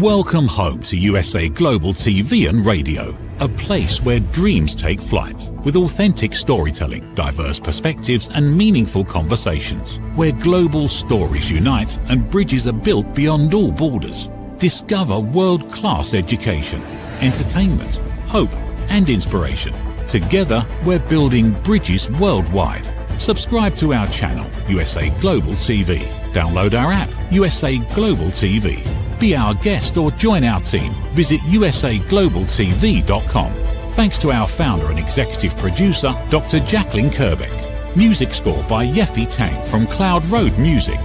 Welcome home to USA Global TV and Radio, a place where dreams take flight, with authentic storytelling, diverse perspectives and meaningful conversations, where global stories unite and bridges are built beyond all borders. Discover world-class education, entertainment, hope and inspiration. Together, we're building bridges worldwide. Subscribe to our channel, USA Global TV. Download our app, USA Global TV. Be our guest or join our team. Visit usaglobaltv.com. Thanks to our founder and executive producer, Dr. Jacqueline Kerbeck. Music score by Yeffy Tang from Cloud Road Music.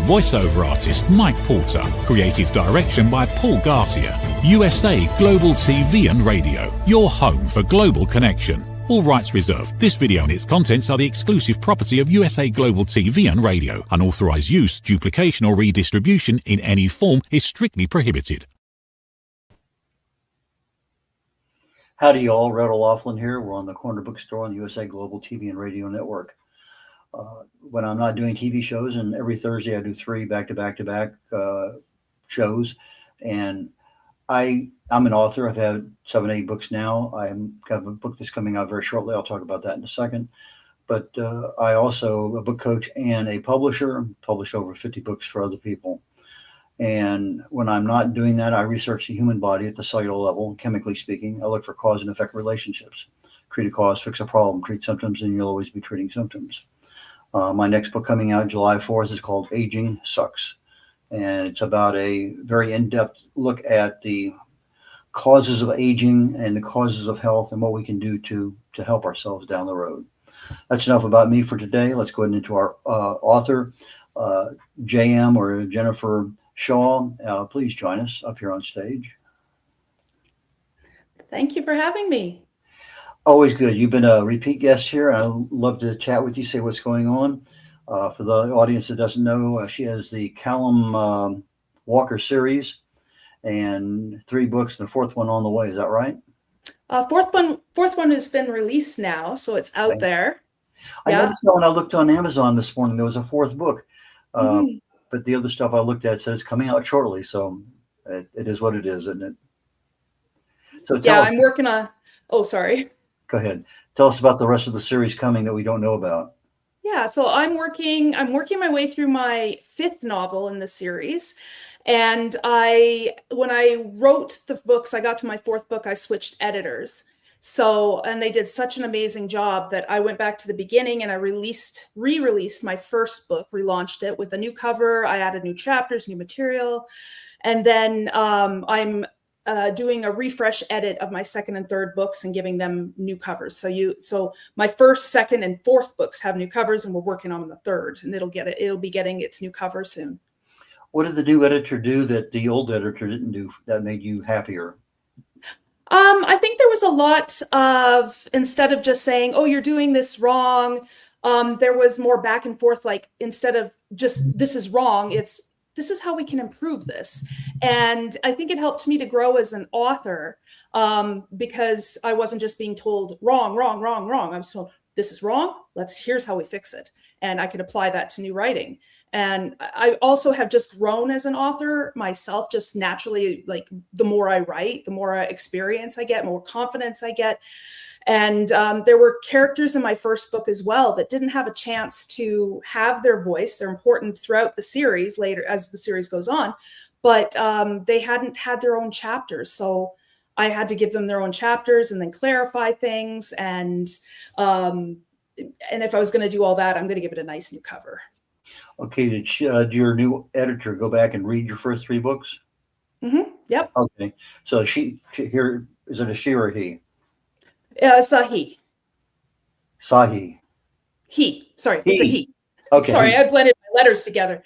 Voiceover artist Mike Porter. Creative direction by Paul Garcia. USA Global TV and Radio, your home for global connection. All rights reserved. This video and its contents are the exclusive property of USA Global TV and Radio. Unauthorized use, duplication or redistribution in any form is strictly prohibited. Howdy y'all, Red O'Loughlin here. We're on the Corner Bookstore on the USA Global TV and Radio Network. When I'm not doing TV shows, and every Thursday I do 3 back-to-back shows, and I'm an author. I've had 7, 8 books now. I'm got a book that's coming out very shortly. I'll talk about that in a second. But I also a book coach and a publisher. Publish over 50 books for other people. And when I'm not doing that, I research the human body at the cellular level, chemically speaking. I look for cause and effect relationships. Treat a cause, fix a problem, treat symptoms, and you'll always be treating symptoms. My next book coming out July 4th is called Aging Sucks. And it's about a very in-depth look at the causes of aging and the causes of health and what we can do to help ourselves down the road. That's enough about me for today. Let's go into our author, JM or Jennifer Shaw. Please join us up here on stage. Thank you for having me. Always good. You've been a repeat guest here. I love to chat with you, say what's going on. For the audience that doesn't know, she has the Callum Walker series and 3 books and the 4th one on the way. Is that right? Fourth one has been released now, so it's out there. I noticed that when I looked on Amazon this morning, there was a 4th book. But the other stuff I looked at said it's coming out shortly. So it is what it is, isn't it? So yeah, I'm working on, oh, sorry. Go ahead. Tell us about the rest of the series coming that we don't know about. Yeah, so I'm working my way through my 5th novel in the series. And when I wrote the books, I got to my 4th book, I switched editors. So, and they did such an amazing job that I went back to the beginning and I re-released my 1st book, relaunched it with a new cover. I added new chapters, new material. And then I'm doing a refresh edit of my 2nd and 3rd books and giving them new covers. So my 1st, 2nd, and 4th books have new covers, and we're working on the 3rd, and it'll be getting its new cover soon. What did the new editor do that the old editor didn't do that made you happier? I think there was a lot of, instead of just saying, oh, you're doing this wrong, there was more back and forth, like instead of just this is wrong, it's this is how we can improve this. And I think it helped me to grow as an author because I wasn't just being told wrong, wrong, wrong, wrong. I was told this is wrong. Here's how we fix it. And I could apply that to new writing. And I also have just grown as an author myself, just naturally, like the more I write, the more experience I get, more confidence I get. And there were characters in my 1st book as well that didn't have a chance to have their voice. They're important throughout the series later as the series goes on, but they hadn't had their own chapters. So I had to give them their own chapters and then clarify things. And if I was going to do all that, I'm going to give it a nice new cover. Okay. Did your new editor go back and read your first 3 books? Yep. Okay. So here, is it a she or a he? Sahi. Sahi. He. Sorry, it's a he. Okay. Sorry, I blended my letters together.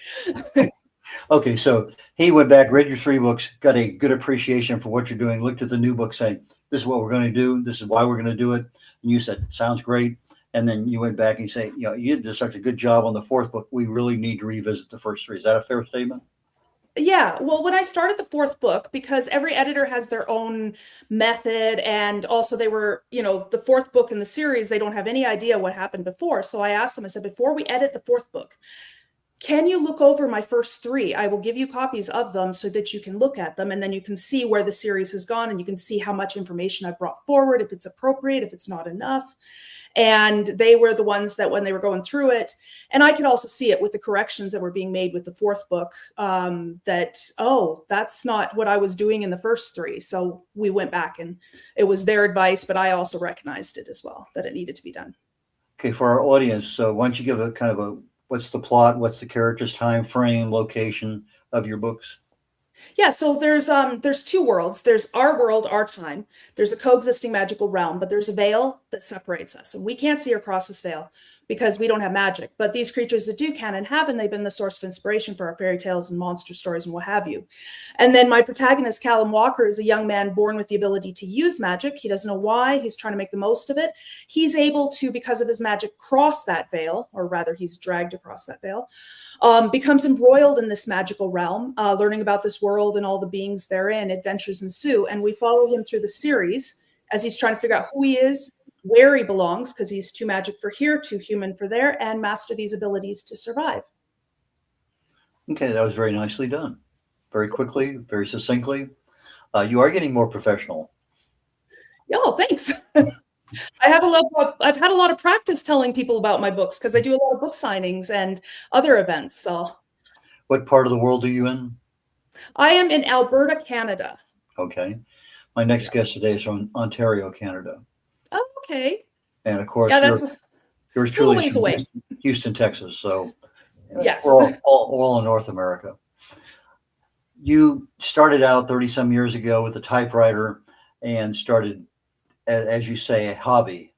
Okay, so he went back, read your 3 books, got a good appreciation for what you're doing, looked at the new book saying, this is what we're going to do, this is why we're going to do it. And you said, sounds great. And then you went back and you say, you did such a good job on the 4th book. We really need to revisit the first 3. Is that a fair statement? Yeah, well, when I started the 4th book, because every editor has their own method, and also they were, the 4th book in the series, they don't have any idea what happened before. So I asked them, I said, before we edit the 4th book, can you look over my first 3? I will give you copies of them so that you can look at them, and then you can see where the series has gone, and you can see how much information I brought forward, if it's appropriate, if it's not enough. And they were the ones that when they were going through it, and I could also see it with the corrections that were being made with the 4th book, that, oh, that's not what I was doing in the first 3. So we went back, and it was their advice, but I also recognized it as well, that it needed to be done. Okay, for our audience, so why don't you give a kind of a, what's the plot, what's the characters, time frame, location of your books? Yeah, so there's 2 worlds. There's our world, our time. There's a coexisting magical realm, but there's a veil that separates us, and we can't see across this veil because we don't have magic. But these creatures that do can and have, and they've been the source of inspiration for our fairy tales and monster stories and what have you. And then my protagonist, Callum Walker, is a young man born with the ability to use magic. He doesn't know why. He's trying to make the most of it. He's able to, because of his magic, cross that veil, or rather, he's dragged across that veil. Becomes embroiled in this magical realm, learning about this world and all the beings therein. Adventures ensue, and we follow him through the series as he's trying to figure out who he is, where he belongs, because he's too magic for here, too human for there, and master these abilities to survive. Okay, that was very nicely done. Very quickly, very succinctly. You are getting more professional. Oh, thanks. I've had a lot of practice telling people about my books because I do a lot of book signings and other events. So, What part of the world are you in? I am in Alberta, Canada. Okay. My next guest today is from Ontario, Canada. Oh, okay. And of course, Yeah, that's yours a truly little ways is away. Houston, Texas. So Yes. we're all in North America. You started out 30 some years ago with a typewriter and started, as you say, a hobby.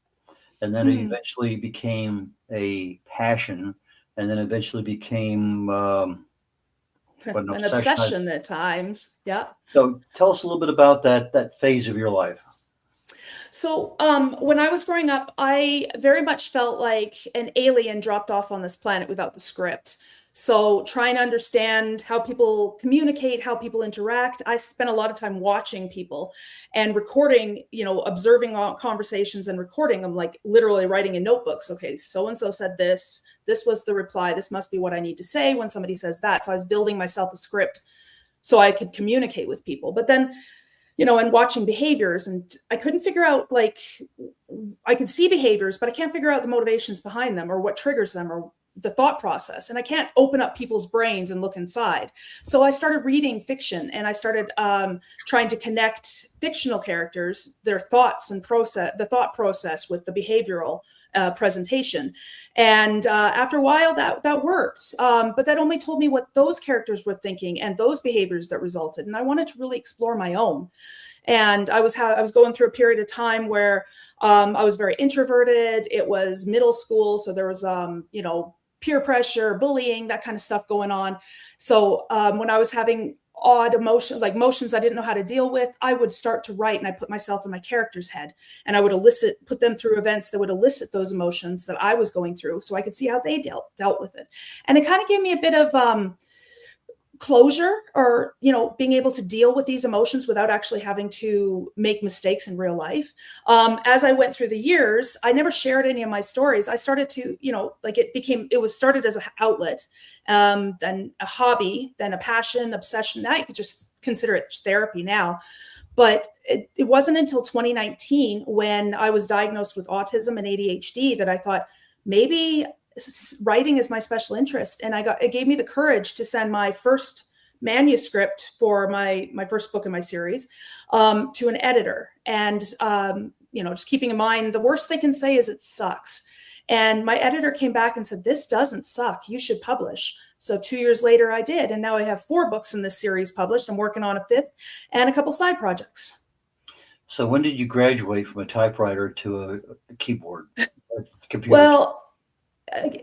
And then it eventually became a passion, and then eventually became An obsession at times. Yeah. So tell us a little bit about that phase of your life. So when I was growing up, I very much felt like an alien dropped off on this planet without the script. So trying to understand how people communicate, how people interact. I spent a lot of time watching people and recording, observing conversations and recording them, like literally writing in notebooks. Okay, so-and-so said this. This was the reply. This must be what I need to say when somebody says that. So I was building myself a script so I could communicate with people. But then, and watching behaviors, and I couldn't figure out, I could see behaviors, but I can't figure out the motivations behind them or what triggers them or the thought process. And I can't open up people's brains and look inside. So I started reading fiction, and I started trying to connect fictional characters, their thoughts and the thought process with the behavioral presentation. And after a while that worked. But that only told me what those characters were thinking and those behaviors that resulted. And I wanted to really explore my own. And I was going through a period of time where I was very introverted. It was middle school. So there was, peer pressure, bullying, that kind of stuff going on. So when I was having odd emotions I didn't know how to deal with, I would start to write, and I put myself in my character's head, and I would put them through events that would elicit those emotions that I was going through, so I could see how they dealt with it. And it kind of gave me a bit of closure, or being able to deal with these emotions without actually having to make mistakes in real life. As I went through the years, I never shared any of my stories. I started to, it was started as an outlet, then a hobby, then a passion, obsession. Now I could just consider it therapy now. But it wasn't until 2019 when I was diagnosed with autism and ADHD that I thought maybe writing is my special interest. And it gave me the courage to send my first manuscript for my first book in my series to an editor. And, just keeping in mind, the worst they can say is it sucks. And my editor came back and said, this doesn't suck. You should publish. So 2 years later, I did. And now I have 4 books in this series published. I'm working on a 5th and a couple side projects. So when did you graduate from a typewriter to a keyboard, a computer? Well,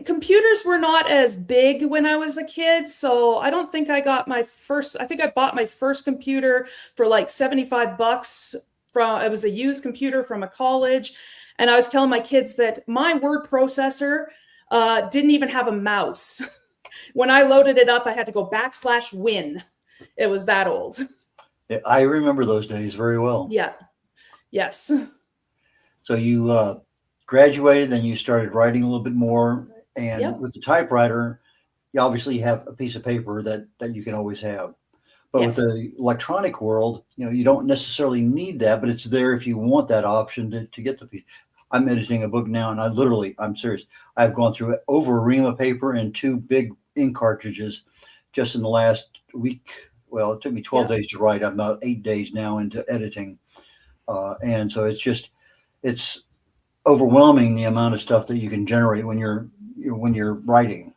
computers were not as big when I was a kid. So I don't think I bought my first computer for like $75 it was a used computer from a college. And I was telling my kids that my word processor didn't even have a mouse. When I loaded it up, I had to go /win. It was that old. Yeah, I remember those days very well. Yeah. Yes. So you graduated, then you started writing a little bit more. And with the typewriter, you obviously have a piece of paper that you can always have. But with Yes. the electronic world, you don't necessarily need that, but it's there if you want that option to get the piece. I'm editing a book now, and I'm serious. I've gone through it over a ream of paper and 2 big ink cartridges just in the last week. Well, it took me 12 Yeah. days to write. I'm about 8 days now into editing. And so it's overwhelming the amount of stuff that you can generate when you're writing.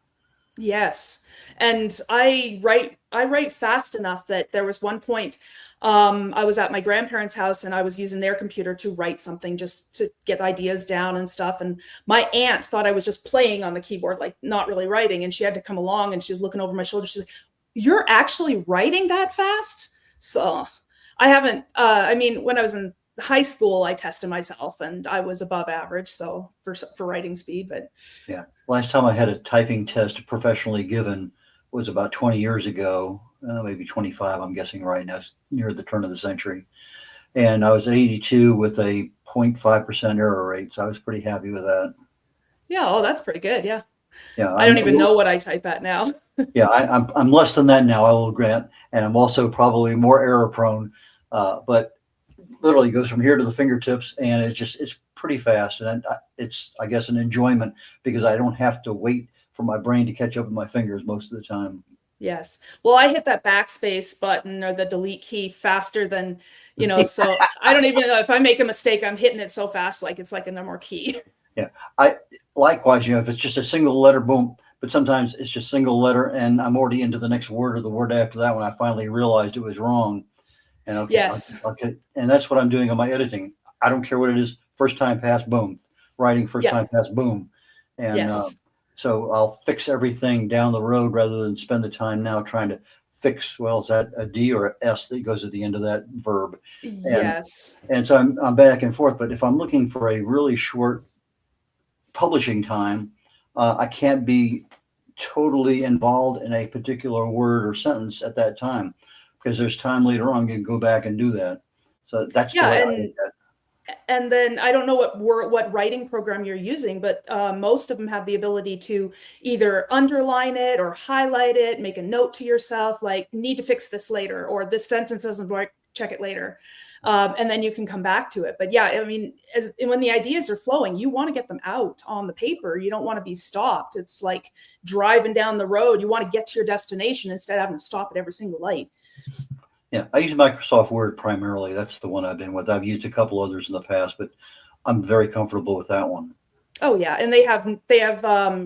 Yes. And I write fast enough that there was one point I was at my grandparents' house and I was using their computer to write something just to get ideas down and stuff. And my aunt thought I was just playing on the keyboard, like not really writing. And she had to come along and she was looking over my shoulder. She's like, "You're actually writing that fast?" So I haven't, I mean, when I was in high school, I tested myself and I was above average. So for writing speed, but Yeah. Last time I had a typing test professionally given was about 20 years ago, maybe 25, I'm guessing right now, it's near the turn of the century. And I was at 82 with a 0.5% error rate. So I was pretty happy with that. yeah, oh, that's pretty good. Yeah. Yeah. I don't even know what I type at now. Yeah. I'm less than that now, I will grant. And I'm also probably more error prone. But literally goes from here to the fingertips, and it's pretty fast. And it's, I guess, an enjoyment because I don't have to wait for my brain to catch up with my fingers most of the time. Yes. Well, I hit that backspace button or the delete key faster than, so I don't even know if I make a mistake, I'm hitting it so fast, like it's like a number key. Yeah. I likewise, if it's just a single letter, boom. But sometimes it's just single letter and I'm already into the next word or the word after that when I finally realized it was wrong. And okay, Yes. okay. And that's what I'm doing on my editing. I don't care what it is. First time pass, boom. Writing first Yeah. time pass, boom. And Yes. so I'll fix everything down the road rather than spend the time now trying to fix, well, is that a D or an S that goes at the end of that verb? Yes. And so I'm back and forth. But if I'm looking for a really short publishing time, I can't be totally involved in a particular word or sentence at that time because there's time later on you can go back and do that. So that's the Yeah. way I look at it. And then I don't know what writing program you're using, but most of them have the ability to either underline it or highlight it, make a note to yourself, like need to fix this later, or this sentence doesn't work, check it later. And then you can come back to it. But yeah, I mean, when the ideas are flowing, you want to get them out on the paper. You don't want to be stopped. It's like driving down the road. You want to get to your destination instead of having to stop at every single light. Yeah, I use Microsoft Word primarily. That's the one I've been with. I've used a couple others in the past, but I'm very comfortable with that one. Oh yeah, and they have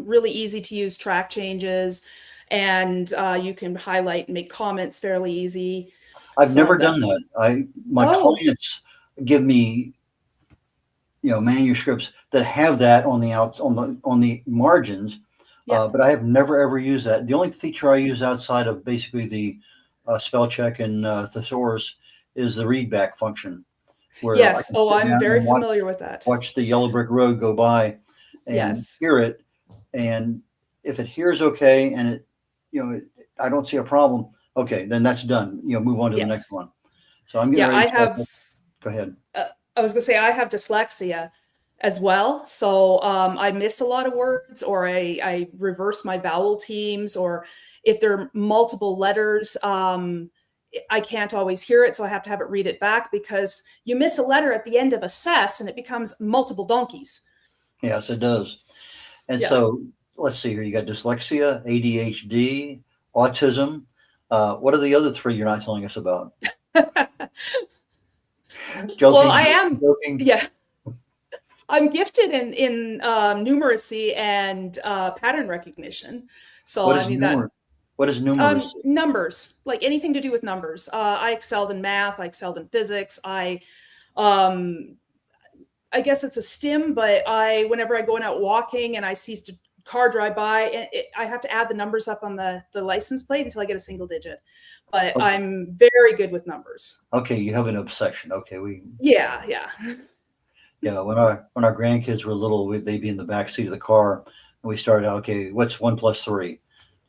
really easy to use track changes, and you can highlight and make comments fairly easy. I've So never done that's that. My oh clients give me, manuscripts that have that on the margins, yeah but I have never ever used that. The only feature I use outside of basically the spell check and thesaurus is the read back function, where I yes. can Oh, sit I'm down very and familiar with that. watch the yellow brick road go by and Yes, hear it. And if it hears okay and I don't see a problem, okay, then that's done. Move on to the next yes, one. So I'm getting yeah. ready to start. Go ahead. I was gonna say I have dyslexia as well, so I miss a lot of words, or I reverse my vowel teams, or if there are multiple letters, I can't always hear it, so I have to have it read it back because you miss a letter at the end of assess and it becomes multiple donkeys. Yes, it does. And Yeah. so let's see here. You got dyslexia, ADHD, autism. What are the other three you're not telling us about? Well, Joking, I am, joking. yeah, I'm gifted in numeracy and pattern recognition. So What I is mean that What is numeracy? numbers, like anything to do with numbers. I excelled in math. I excelled in physics. Um, I guess it's a stim, but whenever I go out walking and I see a car drive by, I have to add the numbers up on the license plate until I get a single digit. But Okay, I'm very good with numbers. okay, you have an obsession. Okay, Yeah, yeah, yeah. When our grandkids were little, they'd be in the back seat of the car, and we started out. Okay, what's 1 + 3?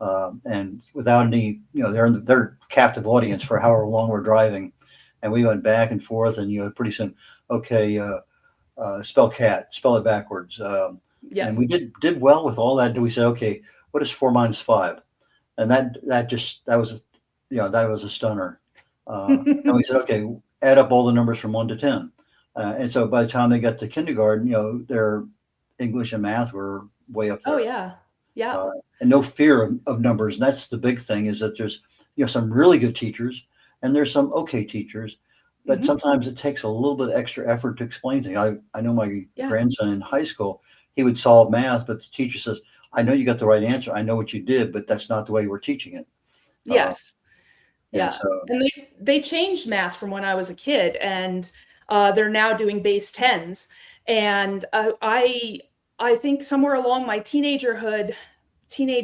And without any, they're captive audience for however long we're driving, and we went back and forth, and pretty soon, okay, spell cat, spell it backwards, yeah. and we did well with all that. We said, okay, what is 4 - 5? And that was, that was a stunner. And we said, okay, add up all the numbers from 1 to 10. And so by the time they got to kindergarten, their English and math were way up there. Oh yeah. Yeah. And no fear of numbers. And that's the big thing, is that there's, some really good teachers and there's some okay teachers, but sometimes it takes a little bit extra effort to explain things. I know my grandson in high school, he would solve math, but the teacher says, I know you got the right answer. I know what you did, but that's not the way we're teaching it. Yes. And and they changed math from when I was a kid, and they're now doing base 10s. And I think somewhere along my teenage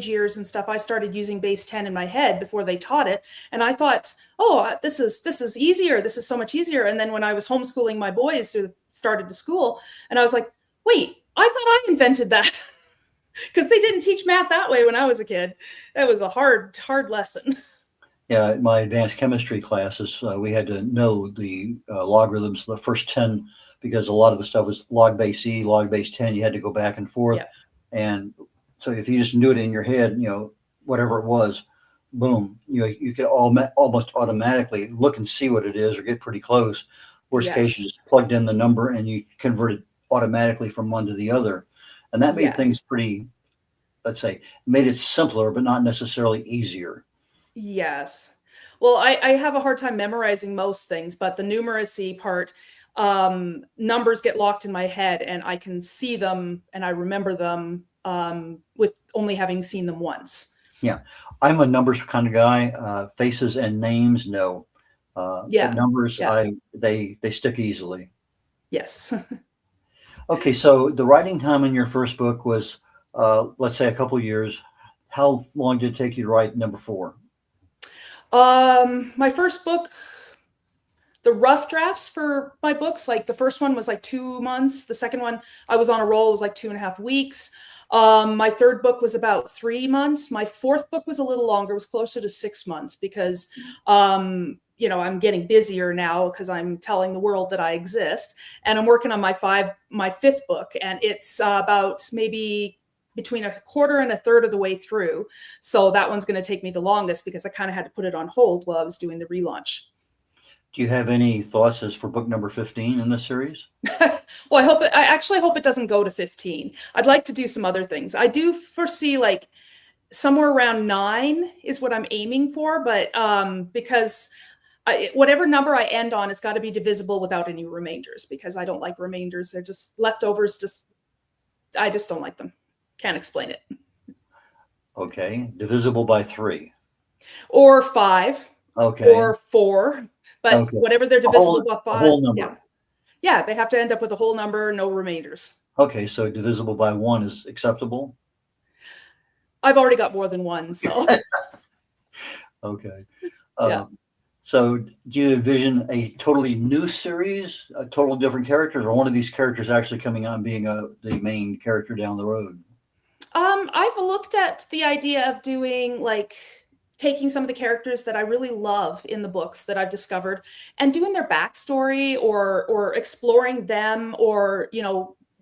years and stuff, I started using base 10 in my head before they taught it. And I thought, oh, this is easier. This is so much easier. And then when I was homeschooling my boys who started to school, and I was like, wait, I thought I invented that. Because they didn't teach math that way when I was a kid. That was a hard lesson. Yeah, my advanced chemistry classes, we had to know the logarithms, the first 10, because a lot of the stuff was log base E, log base 10. You had to go back and forth. Yeah. And so if you just knew it in your head, whatever it was, boom, you could almost automatically look and see what it is or get pretty close. Worst case, you just plugged in the number and you converted automatically from one to the other. And that made things pretty, let's say, made it simpler, but not necessarily easier. Yes. Well, I have a hard time memorizing most things, but the numeracy part, numbers get locked in my head and I can see them and I remember them with only having seen them once. Yeah. I'm a numbers kind of guy. Faces and names, no. But numbers, they stick easily. Yes. Okay, so the writing time in your first book was, let's say, a couple of years. How long did it take you to write number 4? My first book, the rough drafts for my books, like the first one was like 2 months. The second one, I was on a roll, was like 2.5 weeks. My third book was about 3 months. My fourth book was a little longer, it was closer to 6 months because, I'm getting busier now because I'm telling the world that I exist, and I'm working on my fifth book, and it's about maybe between a quarter and a third of the way through. So that one's going to take me the longest because I kind of had to put it on hold while I was doing the relaunch. Do you have any thoughts as for book number 15 in this series? Well, I actually hope it doesn't go to 15. I'd like to do some other things. I do foresee like somewhere around 9 is what I'm aiming for, but because whatever number I end on, it's got to be divisible without any remainders, because I don't like remainders. They're just leftovers. I just don't like them. Can't explain it. Okay. Divisible by 3. Or 5. Okay. Or 4. But whatever they're divisible by 5. A whole number. Yeah, they have to end up with a whole number, no remainders. Okay, so divisible by 1 is acceptable? I've already got more than 1, so. Okay. So do you envision a totally new series, a total different characters, or one of these characters actually coming out and being the main character down the road? I've looked at the idea of doing taking some of the characters that I really love in the books that I've discovered and doing their backstory or exploring them, or,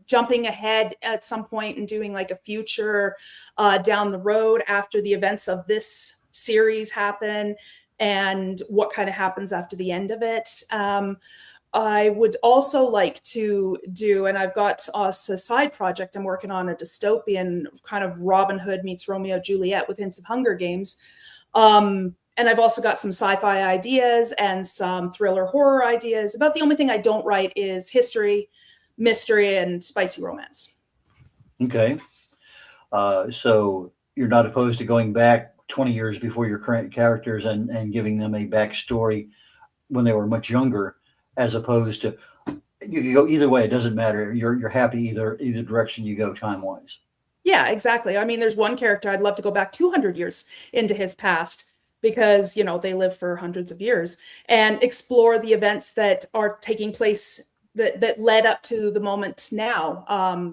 jumping ahead at some point and doing like a future down the road after the events of this series happen, and what kind of happens after the end of it. I would also like to do, and I've got a side project I'm working on, a dystopian kind of Robin Hood meets Romeo and Juliet with hints of Hunger Games. And I've also got some sci-fi ideas and some thriller horror ideas. About the only thing I don't write is history, mystery, and spicy romance. Okay. So you're not opposed to going back 20 years before your current characters and giving them a backstory when they were much younger, as opposed to, you can go either way. It doesn't matter. You're happy either direction you go time-wise. Yeah, exactly. I mean, there's one character I'd love to go back 200 years into his past, because, they live for hundreds of years, and explore the events that are taking place that led up to the moment now.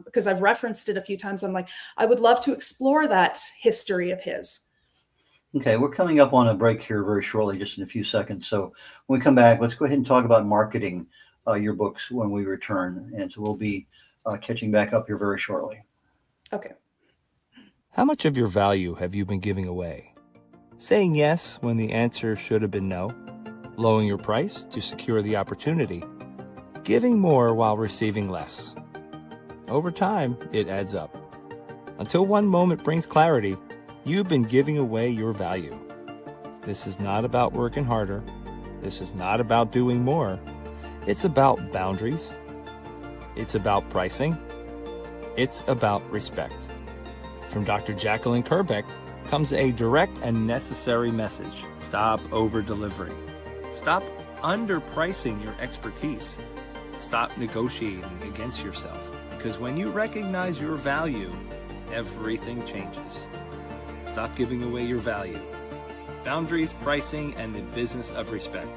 Because I've referenced it a few times. I'm like, I would love to explore that history of his. Okay, we're coming up on a break here very shortly, just in a few seconds. So when we come back, let's go ahead and talk about marketing your books when we return. And so we'll be catching back up here very shortly. Okay. How much of your value have you been giving away? saying yes when the answer should have been no, lowering your price to secure the opportunity, giving more while receiving less. Over time, it adds up. Until one moment brings clarity, you've been giving away your value. This is not about working harder. This is not about doing more. It's about boundaries. It's about pricing. It's about respect. From Dr. Jacqueline Kerbeck comes a direct and necessary message. Stop over-delivering. Stop underpricing your expertise. Stop negotiating against yourself. Because when you recognize your value, everything changes. Stop giving away your value. Boundaries, pricing, and the business of respect.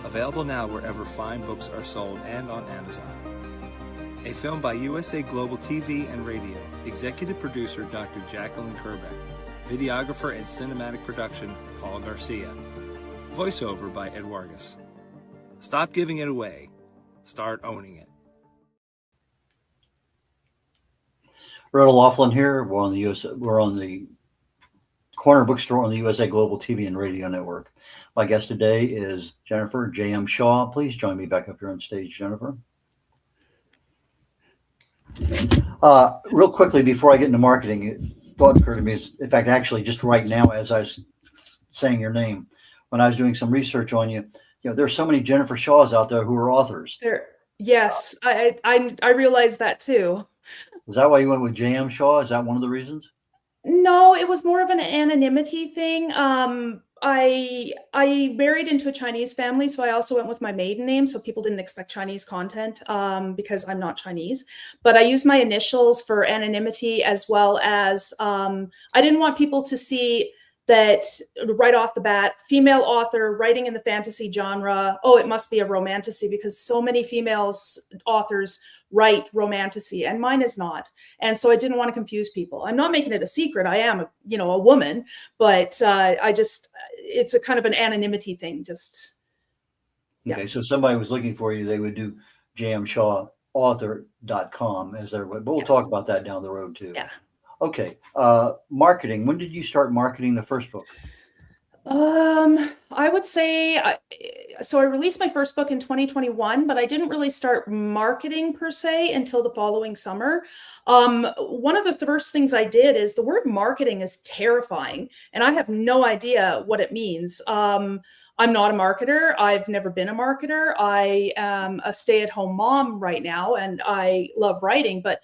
Available now wherever fine books are sold and on Amazon. A film by USA Global TV and Radio. Executive producer Dr. Jacqueline Kerbeck. Videographer and cinematic production Paul Garcia. Voiceover by Ed Wargas. Stop giving it away. Start owning it. Rhett Laughlin here. We're on the Corner Bookstore on the USA Global TV and Radio Network. My guest today is Jennifer J.M. Shaw. Please join me back up here on stage, Jennifer. Real quickly, before I get into marketing, thought occurred to me, in fact, actually just right now as I was saying your name, when I was doing some research on you, there's so many Jennifer Shaws out there who are authors. Yes, I realized that too. Is that why you went with J.M. Shaw? Is that one of the reasons? No, it was more of an anonymity thing. I married into a Chinese family, so I also went with my maiden name, so people didn't expect Chinese content because I'm not Chinese. But I used my initials for anonymity, as well as I didn't want people to see that right off the bat, female author writing in the fantasy genre, oh, it must be a romantasy, because so many authors write romantasy and mine is not. And so I didn't want to confuse people. I'm not making it a secret. I am, a woman, but it's a kind of an anonymity thing. Okay. So somebody was looking for you, they would do jmshawauthor.com as their web, but we'll talk about that down the road too. Yeah. Okay. Marketing. When did you start marketing the first book? I would say, so I released my first book in 2021, but I didn't really start marketing per se until the following summer. One of the first things I did is, the word marketing is terrifying, and I have no idea what it means. I'm not a marketer. I've never been a marketer. I am a stay-at-home mom right now, and I love writing, but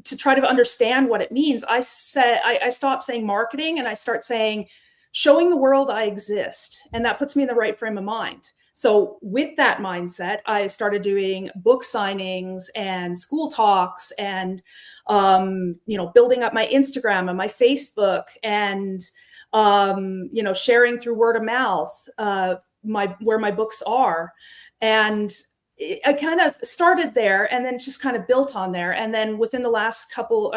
to try to understand what it means, I stopped saying marketing and I start saying showing the world I exist. And that puts me in the right frame of mind. So with that mindset, I started doing book signings and school talks and, building up my Instagram and my Facebook and, sharing through word of mouth, where my books are. And I kind of started there and then just kind of built on there. And then within the last couple,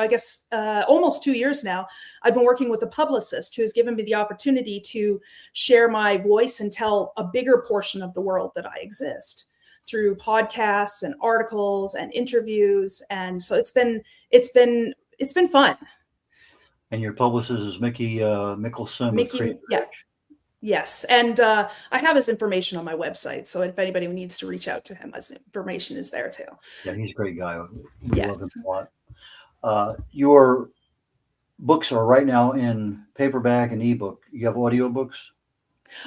almost 2 years now, I've been working with a publicist who has given me the opportunity to share my voice and tell a bigger portion of the world that I exist through podcasts and articles and interviews. And so it's been fun. And your publicist is Mickey Mickelson. Yeah. Yes. And I have his information on my website. So if anybody needs to reach out to him, his information is there too. Yeah, he's a great guy. Yes. Love him a lot. Your books are right now in paperback and ebook. You have audiobooks?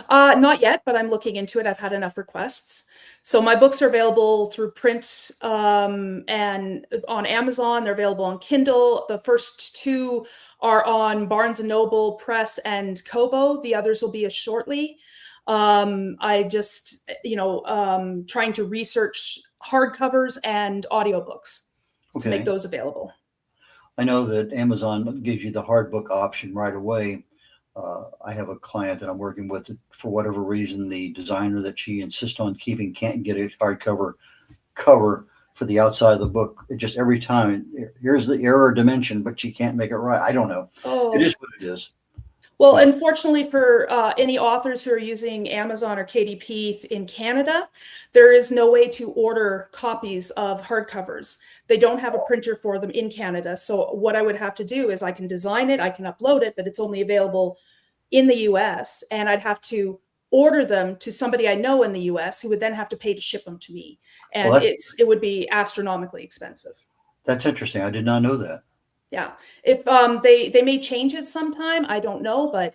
Not yet, but I'm looking into it. I've had enough requests. So my books are available through print and on Amazon. They're available on Kindle. The first two are on Barnes & Noble, Press, and Kobo. The others will be as shortly. I just, trying to research hardcovers and audiobooks to make those available. I know that Amazon gives you the hard book option right away. I have a client that I'm working with that, for whatever reason, the designer that she insists on keeping can't get a hardcover cover for the outside of the book. It just, every time, here's the error dimension, but she can't make it right. I don't know. It is what it is. Well, unfortunately for any authors who are using Amazon or KDP in Canada, there is no way to order copies of hardcovers. They don't have a printer for them in Canada. So what I would have to do is I can design it, I can upload it, but it's only available in the US, and I'd have to order them to somebody I know in the US who would then have to pay to ship them to me. And Well, it would be astronomically expensive. that's interesting. I did not know that. Yeah. If they may change it sometime, I don't know, but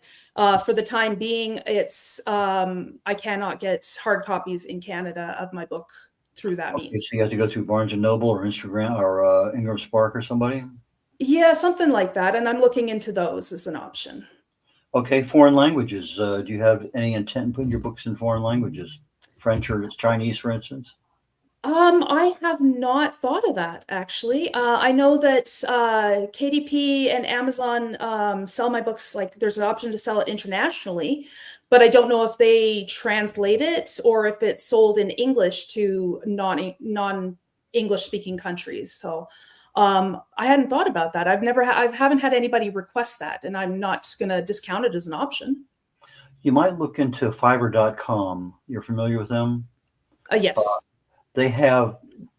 for the time being, it's I cannot get hard copies in Canada of my book through that Okay, means. so you have to go through Barnes and Noble or Instagram or Ingram Spark or somebody. Yeah, something like that. And I'm looking into those as an option. Okay, foreign languages. Do you have any intent in putting your books in foreign languages, French or Chinese, for instance? I have not thought of that actually. I know that KDP and Amazon sell my books, like there's an option to sell it internationally, but I don't know if they translate it or if it's sold in English to non-English speaking countries. So I hadn't thought about that. I haven't had anybody request that, and I'm not going to discount it as an option. You might look into Fiverr.com. You're familiar with them? Yes. They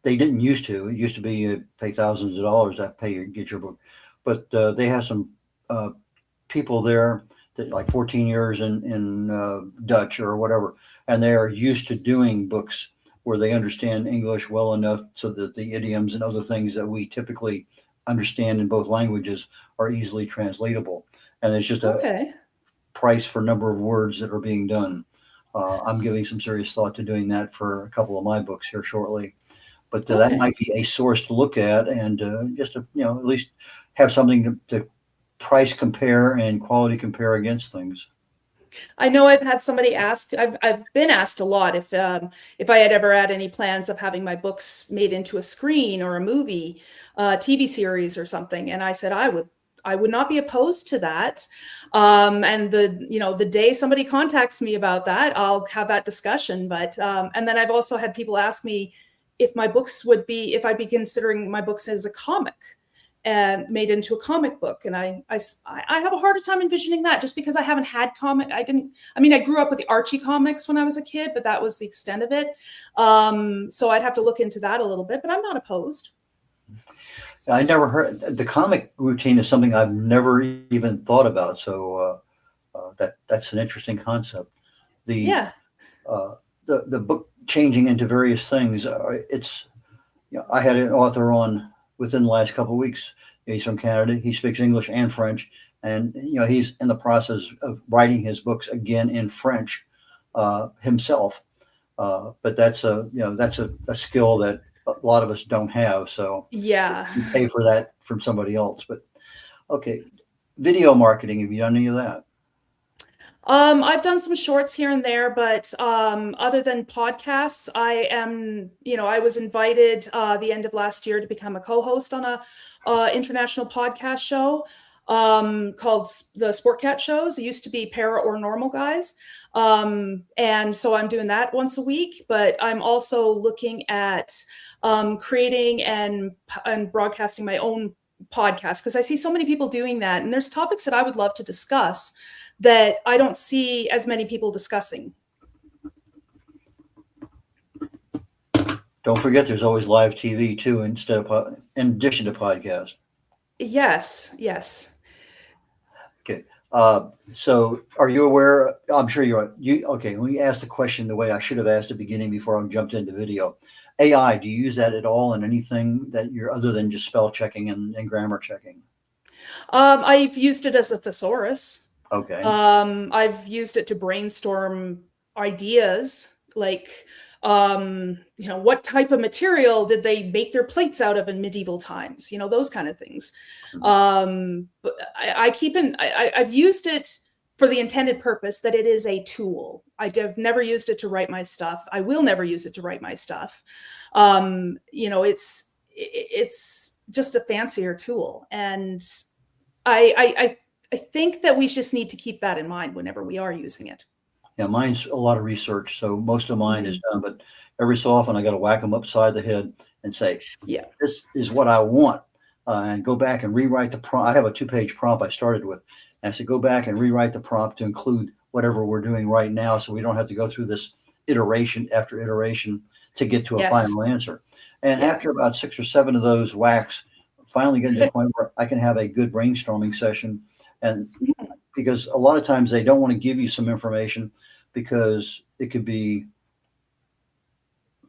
didn't used to. It used to be you pay thousands of dollars to get your book, but they have some people there that like 14 years in Dutch or whatever, and they are used to doing books where they understand English well enough so that the idioms and other things that we typically understand in both languages are easily translatable. And it's just a Okay. price for number of words that are being done. I'm giving some serious thought to doing that for a couple of my books here shortly, but that Okay. might be a source to look at, and just to, at least have something to price compare and quality compare against things. I know I've had somebody ask. I've been asked a lot if I had ever had any plans of having my books made into a screen or a movie, TV series or something, and I said I would not be opposed to that. And the day somebody contacts me about that, I'll have that discussion. But and then I've also had people ask me if I'd be considering my books as a comic and made into a comic book. And I have a harder time envisioning that just because I haven't had I grew up with the Archie comics when I was a kid, but that was the extent of it. So I'd have to look into that a little bit, but I'm not opposed. I never heard the comic routine is something I've never even thought about. So that's an interesting concept. The Yeah. the book changing into various things. I had an author on within the last couple of weeks. He's from Canada. He speaks English and French, and he's in the process of writing his books again in French himself. But that's a skill that a lot of us don't have. So Yeah. you pay for that from somebody else. But okay, video marketing. Have you done any of that? I've done some shorts here and there, but other than podcasts, I was invited the end of last year to become a co-host on a international podcast show called the Sport Cat Shows. It used to be Para or Normal Guys. And so I'm doing that once a week, but I'm also looking at creating and broadcasting my own podcast because I see so many people doing that. And there's topics that I would love to discuss that I don't see as many people discussing. Don't forget, there's always live TV too, in addition to podcast. Yes, yes. Okay. So are you aware? I'm sure okay. Let me ask the question the way I should have asked at the beginning before I jumped into video. AI, do you use that at all in anything that you're other than just spell checking and grammar checking? I've used it as a thesaurus. Okay. I've used it to brainstorm ideas like, what type of material did they make their plates out of in medieval times? Those kind of things. But I've used it for the intended purpose that it is a tool. I've never used it to write my stuff. I will never use it to write my stuff. It's just a fancier tool. And I think that we just need to keep that in mind whenever we are using it. Yeah, mine's a lot of research, so most of mine is done, but every so often I got to whack them upside the head and say, Yeah. this is what I want, and go back and rewrite the prompt. I have a 2-page prompt I started with, and I said, go back and rewrite the prompt to include whatever we're doing right now so we don't have to go through this iteration after iteration to get to a final answer. And after about 6 or 7 of those whacks, finally getting to the point where I can have a good brainstorming session and because a lot of times they don't want to give you some information because it could be,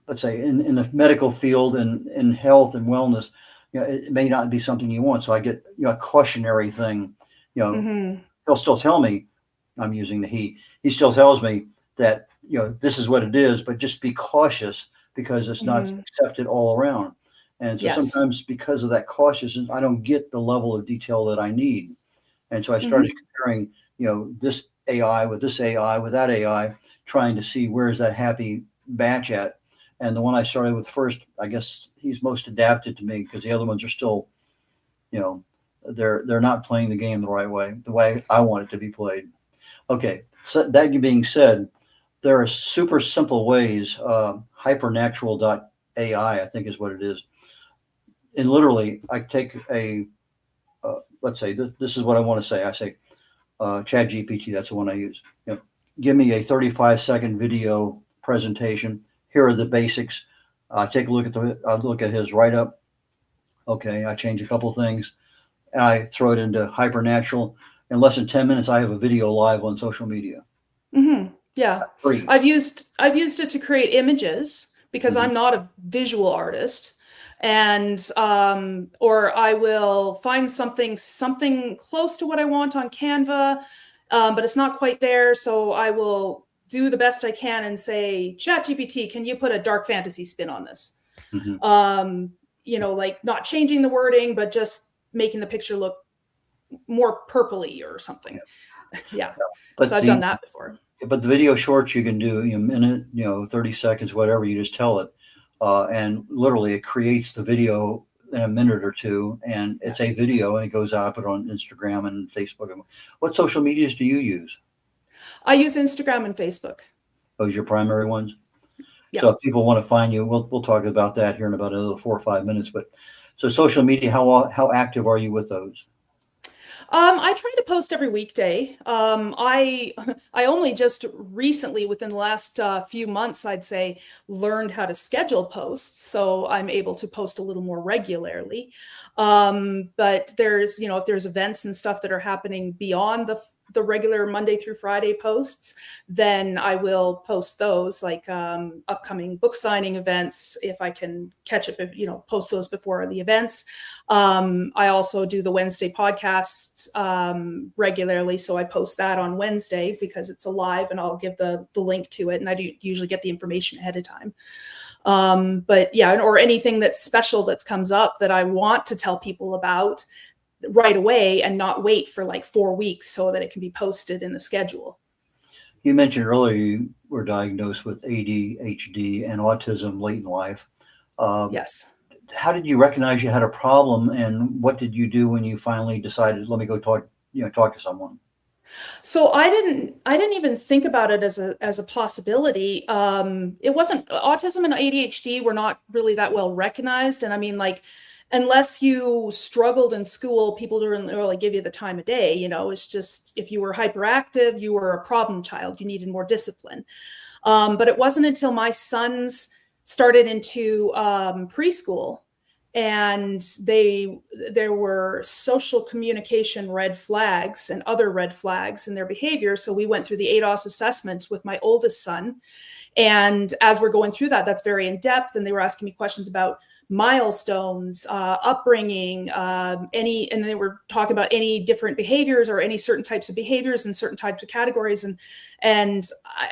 let's say, in the medical field and in health and wellness, it may not be something you want. So I get, a cautionary thing, he'll still tell me, I'm using the he still tells me that, this is what it is, but just be cautious because it's not accepted all around. And so sometimes because of that cautiousness, I don't get the level of detail that I need. And so I started comparing, this AI with this AI with that AI, trying to see where's that happy batch at. And the one I started with first, I guess he's most adapted to me because the other ones are still, they're not playing the game the way I want it to be played. Okay. So that being said, there are super simple ways, hypernatural.ai, I think is what it is. And literally I take let's say this is what I want to say. I say, Chat GPT, that's the one I use. Give me a 35-second video presentation. Here are the basics. Take a look at his write-up. Okay, I change a couple things, and I throw it into Hypernatural. In less than 10 minutes, I have a video live on social media. Yeah, free. I've used it to create images because I'm not a visual artist, and or I will find something close to what I want on Canva, but it's not quite there, so I will do the best I can and say, ChatGPT, can you put a dark fantasy spin on this? Like not changing the wording, but just making the picture look more purpley or something. Yeah. So I've done that before. But the video shorts you can do a minute, 30 seconds, whatever, you just tell it. And literally it creates the video in a minute or two, and it's a video and it goes out on Instagram and Facebook. What social medias do you use? I use Instagram and Facebook. Those are your primary ones? Yeah. So if people want to find you, we'll talk about that here in about another 4 or 5 minutes. But so social media, how active are you with those? I try to post every weekday. I only just recently, within the last few months, I'd say, learned how to schedule posts, so I'm able to post a little more regularly. But there's, if there's events and stuff that are happening beyond the regular Monday through Friday posts, then I will post those, like upcoming book signing events, if I can catch it, post those before the events. I also do the Wednesday podcasts regularly, so I post that on Wednesday because it's a live, and I'll give the link to it, and I do usually get the information ahead of time. But yeah, or anything that's special that comes up that I want to tell people about right away and not wait for like 4 weeks so that it can be posted in the schedule. You mentioned earlier you were diagnosed with ADHD and autism late in life. Yes. How did you recognize you had a problem, and what did you do when you finally decided, let me go talk to someone? So I didn't even think about it as a possibility. It wasn't, autism and ADHD were not really that well recognized. And I mean, like, unless you struggled in school, people didn't really give you the time of day. It's just, if you were hyperactive, you were a problem child, you needed more discipline. But it wasn't until my sons started into preschool, and there were social communication red flags and other red flags in their behavior. So we went through the ADOS assessments with my oldest son. And as we're going through that, that's very in depth. And they were asking me questions about milestones, upbringing, and they were talking about any different behaviors or any certain types of behaviors and certain types of categories. And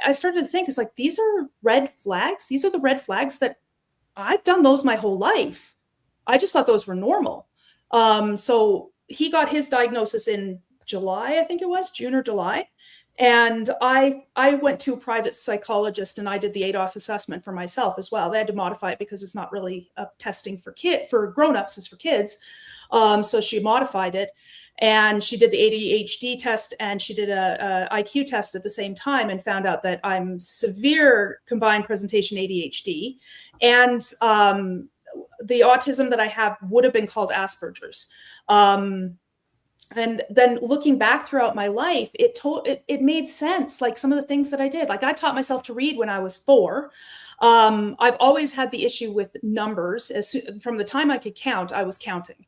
I started to think, it's like, these are red flags. These are the red flags that I've done those my whole life. I just thought those were normal. So he got his diagnosis in July, I think it was June or July. And I went to a private psychologist, and I did the ADOS assessment for myself as well. They had to modify it because it's not really testing for grownups, it's for kids. So she modified it, and she did the ADHD test, and she did a IQ test at the same time, and found out that I'm severe combined presentation ADHD, and the autism that I have would have been called Asperger's. And then looking back throughout my life, it made sense. Like some of the things that I did, like I taught myself to read when I was 4. I've always had the issue with numbers. From the time I could count, I was counting.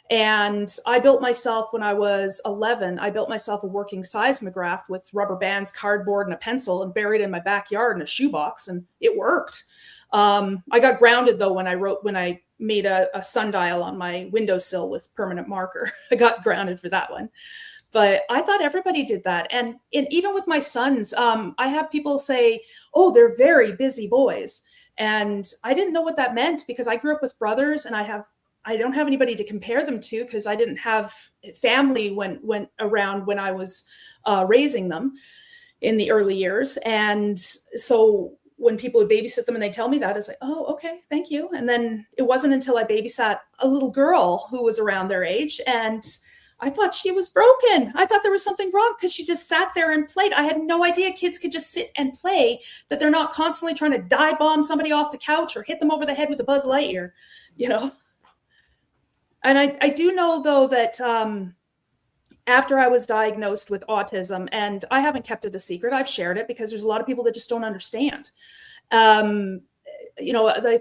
And I built myself, when I was 11, I built myself a working seismograph with rubber bands, cardboard, and a pencil, and buried it in my backyard in a shoebox, and it worked. I got grounded though when I made a sundial on my windowsill with permanent marker. I got grounded for that one. But I thought everybody did that. And even with my sons, I have people say, oh, they're very busy boys. And I didn't know what that meant, because I grew up with brothers, and I don't have anybody to compare them to, because I didn't have family when around when I was raising them in the early years. And so when people would babysit them and they tell me that, it's like, oh, okay, thank you. And then it wasn't until I babysat a little girl who was around their age, and I thought she was broken. I thought there was something wrong, because she just sat there and played. I had no idea kids could just sit and play, that they're not constantly trying to dive bomb somebody off the couch or hit them over the head with a Buzz Lightyear, you know? And I do know, though, that after I was diagnosed with autism, and I haven't kept it a secret, I've shared it, because there's a lot of people that just don't understand. I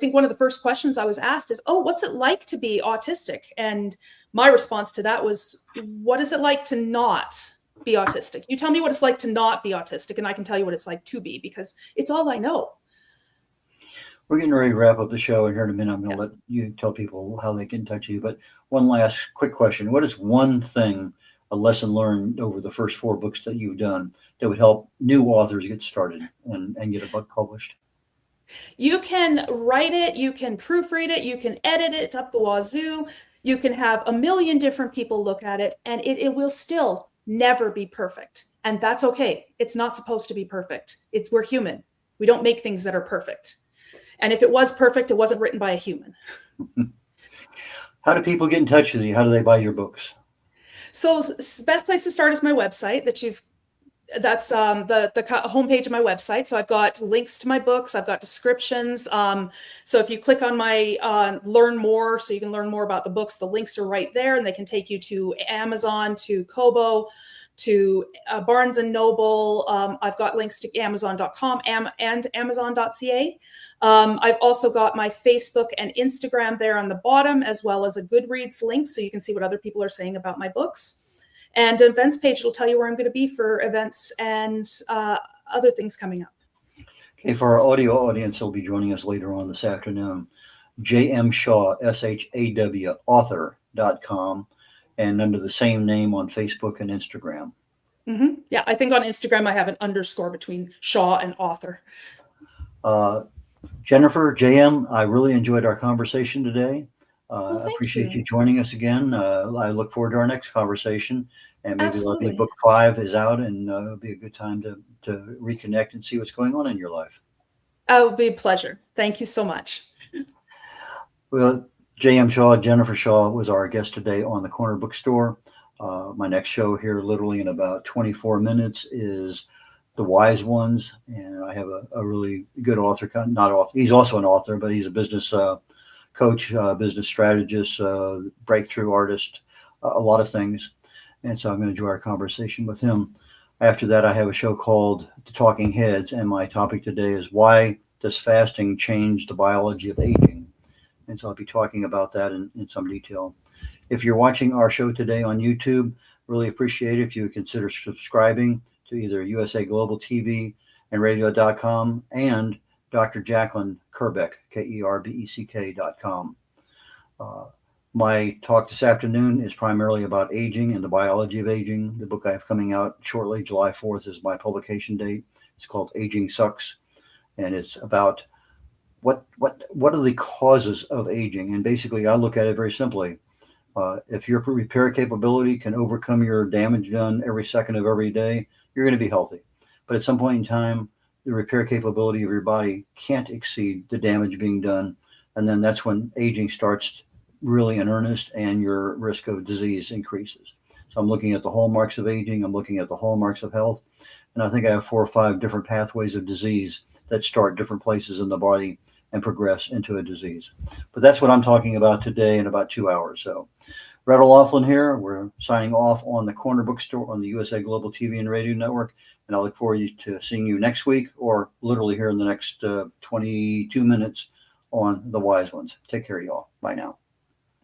think one of the first questions I was asked is, oh, what's it like to be autistic? And my response to that was, what is it like to not be autistic? You tell me what it's like to not be autistic, and I can tell you what it's like to be, because it's all I know. We're getting ready to wrap up the show, and here in a minute I'm going to let you tell people how they can touch you. But one last quick question. What is one thing, a lesson learned over the first 4 books that you've done, that would help new authors get started and get a book published? You can write it, you can proofread it, you can edit it up the wazoo, you can have a million different people look at it, and it will still never be perfect. And that's okay. It's not supposed to be perfect. We're human. We don't make things that are perfect. And if it was perfect, it wasn't written by a human. How do people get in touch with you? How do they buy your books? So best place to start is my website that's the homepage of my website. So I've got links to my books. I've got descriptions. So if you click on my learn more, so you can learn more about the books, the links are right there, and they can take you to Amazon, to Kobo, to Barnes and Noble. I've got links to Amazon.com and Amazon.ca. I've also got my Facebook and Instagram there on the bottom, as well as a Goodreads link, so you can see what other people are saying about my books. And an events page will tell you where I'm going to be for events and other things coming up. Okay, for our audio audience, who'll be joining us later on this afternoon, J.M. Shaw, SHAW, author.com, and under the same name on Facebook and Instagram. Mm-hmm. Yeah, I think on Instagram I have an underscore between Shaw and author. Jennifer, JM, I really enjoyed our conversation today. Well, I appreciate you joining us again. I look forward to our next conversation, and maybe Absolutely. book 5 is out, and it'll be a good time to reconnect and see what's going on in your life. It would be a pleasure. Thank you so much. Well, J.M. Shaw, Jennifer Shaw was our guest today on the Corner Bookstore. My next show here, literally in about 24 minutes, is The Wise Ones, and I have a really good author. Not author. He's also an author, but he's a business coach, business strategist, breakthrough artist, a lot of things. And so I'm going to enjoy our conversation with him. After that, I have a show called The Talking Heads, and my topic today is, why does fasting change the biology of aging? And so I'll be talking about that in some detail. If you're watching our show today on YouTube, really appreciate it if you would consider subscribing to either USA Global TV and Radio.com and Dr. Jacqueline Kerbeck, KERBECK.com. My talk this afternoon is primarily about aging and the biology of aging. The book I have coming out shortly, July 4th, is my publication date. It's called Aging Sucks, and it's about what are the causes of aging. And basically, I look at it very simply. If your repair capability can overcome your damage done every second of every day, you're going to be healthy. But at some point in time, the repair capability of your body can't exceed the damage being done. And then that's when aging starts really in earnest, and your risk of disease increases. So I'm looking at the hallmarks of aging. I'm looking at the hallmarks of health. And I think I have 4 or 5 different pathways of disease that start different places in the body and progress into a disease. But that's what I'm talking about today in about 2 hours. So Red O'Loughlin here. We're signing off on the Corner Bookstore on the USA Global TV and Radio Network. And I look forward to seeing you next week, or literally here in the next 22 minutes on The Wise Ones. Take care, y'all. Bye now.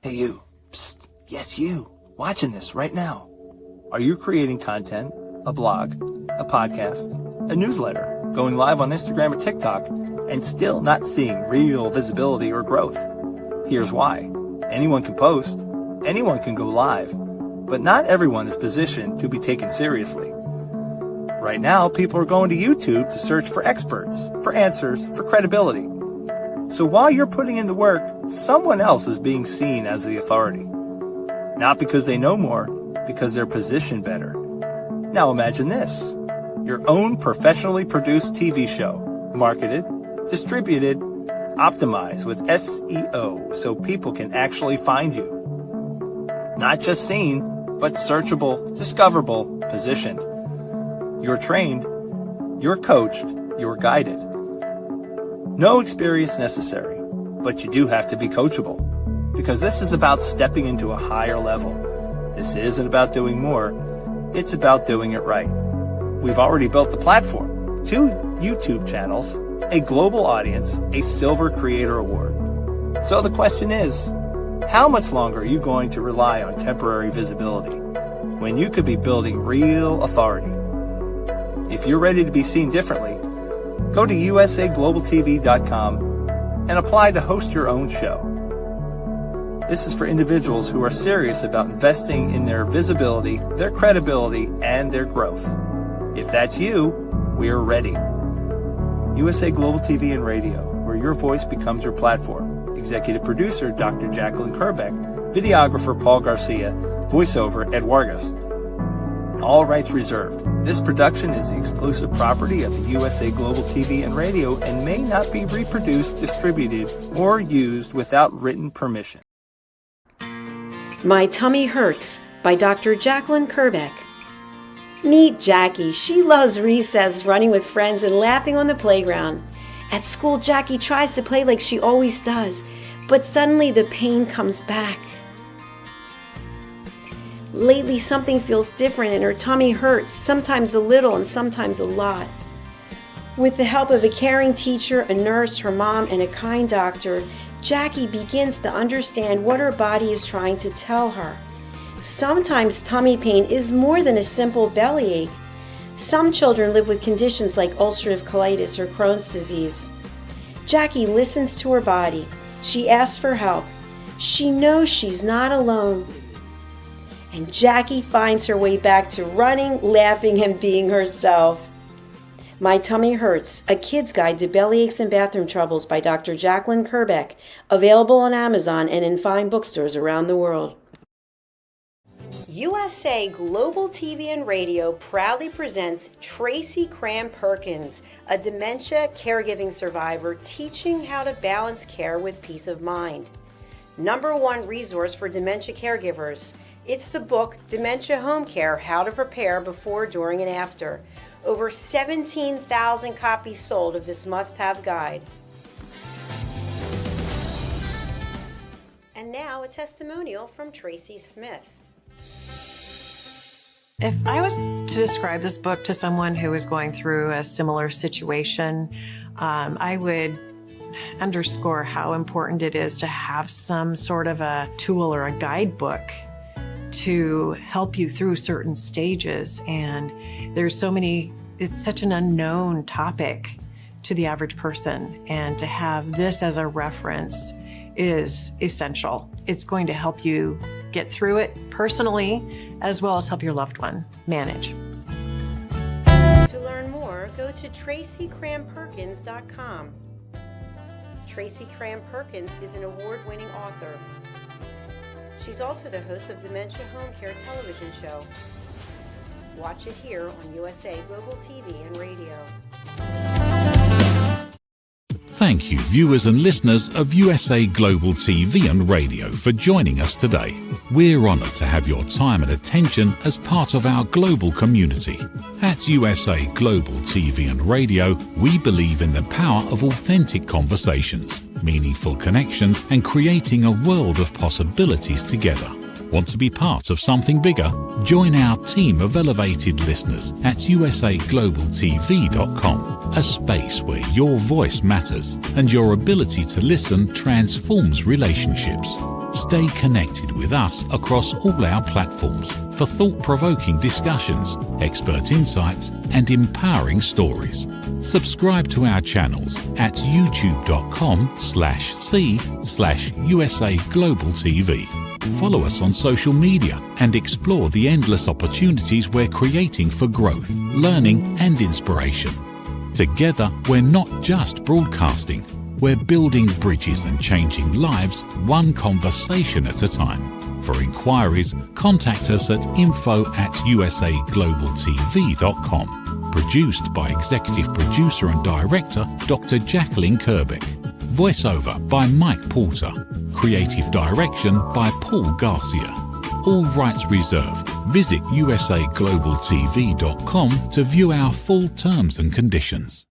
Hey, you. Psst. Yes, you, watching this right now. Are you creating content, a blog, a podcast, a newsletter, going live on Instagram or TikTok, and still not seeing real visibility or growth? Here's why. Anyone can post, anyone can go live, but not everyone is positioned to be taken seriously. Right now, people are going to YouTube to search for experts, for answers, for credibility. So while you're putting in the work, someone else is being seen as the authority. Not because they know more, because they're positioned better. Now imagine this. Your own professionally produced TV show, marketed, distributed, optimized with SEO so people can actually find you. Not just seen, but searchable, discoverable, positioned. You're trained, you're coached, you're guided. No experience necessary, but you do have to be coachable, because this is about stepping into a higher level. This isn't about doing more, it's about doing it right. We've already built the platform, 2 YouTube channels, a global audience, a Silver Creator Award. So the question is, how much longer are you going to rely on temporary visibility when you could be building real authority? If you're ready to be seen differently, go to usaglobaltv.com and apply to host your own show. This is for individuals who are serious about investing in their visibility, their credibility, and their growth. If that's you, we're ready. USA Global TV and Radio, where your voice becomes your platform. Executive producer, Dr. Jacqueline Kerbeck. Videographer, Paul Garcia. Voiceover, Ed Vargas. All rights reserved. This production is the exclusive property of the USA Global TV and Radio and may not be reproduced, distributed, or used without written permission. My Tummy Hurts by Dr. Jacqueline Kerbeck. Meet Jackie. She loves recess, running with friends, and laughing on the playground. At school, Jackie tries to play like she always does, but suddenly the pain comes back. Lately, something feels different and her tummy hurts, sometimes a little and sometimes a lot. With the help of a caring teacher, a nurse, her mom, and a kind doctor, Jackie begins to understand what her body is trying to tell her. Sometimes tummy pain is more than a simple bellyache. Some children live with conditions like ulcerative colitis or Crohn's disease. Jackie listens to her body. She asks for help. She knows she's not alone. And Jackie finds her way back to running, laughing, and being herself. My Tummy Hurts, a kid's guide to bellyaches and bathroom troubles by Dr. Jacqueline Kerbeck, available on Amazon and in fine bookstores around the world. USA Global TV and Radio proudly presents Tracy Cram Perkins, a dementia caregiving survivor teaching how to balance care with peace of mind. #1 resource for dementia caregivers. It's the book Dementia Home Care: How to Prepare Before, During, and After. Over 17,000 copies sold of this must-have guide. And now a testimonial from Tracy Smith. If I was to describe this book to someone who is going through a similar situation, I would underscore how important it is to have some sort of a tool or a guidebook to help you through certain stages. And there's so many, it's such an unknown topic to the average person. And to have this as a reference is essential. It's going to help you get through it personally, as well as help your loved one manage. To learn more, go to TracyCramPerkins.com. Tracy Cram Perkins is an award-winning author. She's also the host of Dementia Home Care television show. Watch it here on USA Global TV and Radio. Thank you, viewers and listeners of USA Global TV and Radio, for joining us today. We're honoured to have your time and attention as part of our global community. At USA Global TV and Radio, we believe in the power of authentic conversations, meaningful connections, and creating a world of possibilities together. Want to be part of something bigger? Join our team of elevated listeners at usaglobaltv.com, a space where your voice matters and your ability to listen transforms relationships. Stay connected with us across all our platforms for thought-provoking discussions, expert insights, and empowering stories. Subscribe to our channels at youtube.com/c/USA Global TV. Follow us on social media and explore the endless opportunities we're creating for growth, learning, and inspiration. Together, we're not just broadcasting, we're building bridges and changing lives one conversation at a time. For inquiries, contact us at info@usaglobaltv.com. Produced by Executive Producer and Director Dr. Jacqueline Kerbeck. Voiceover by Mike Porter. Creative Direction by Paul Garcia. All rights reserved. Visit usaglobaltv.com to view our full terms and conditions.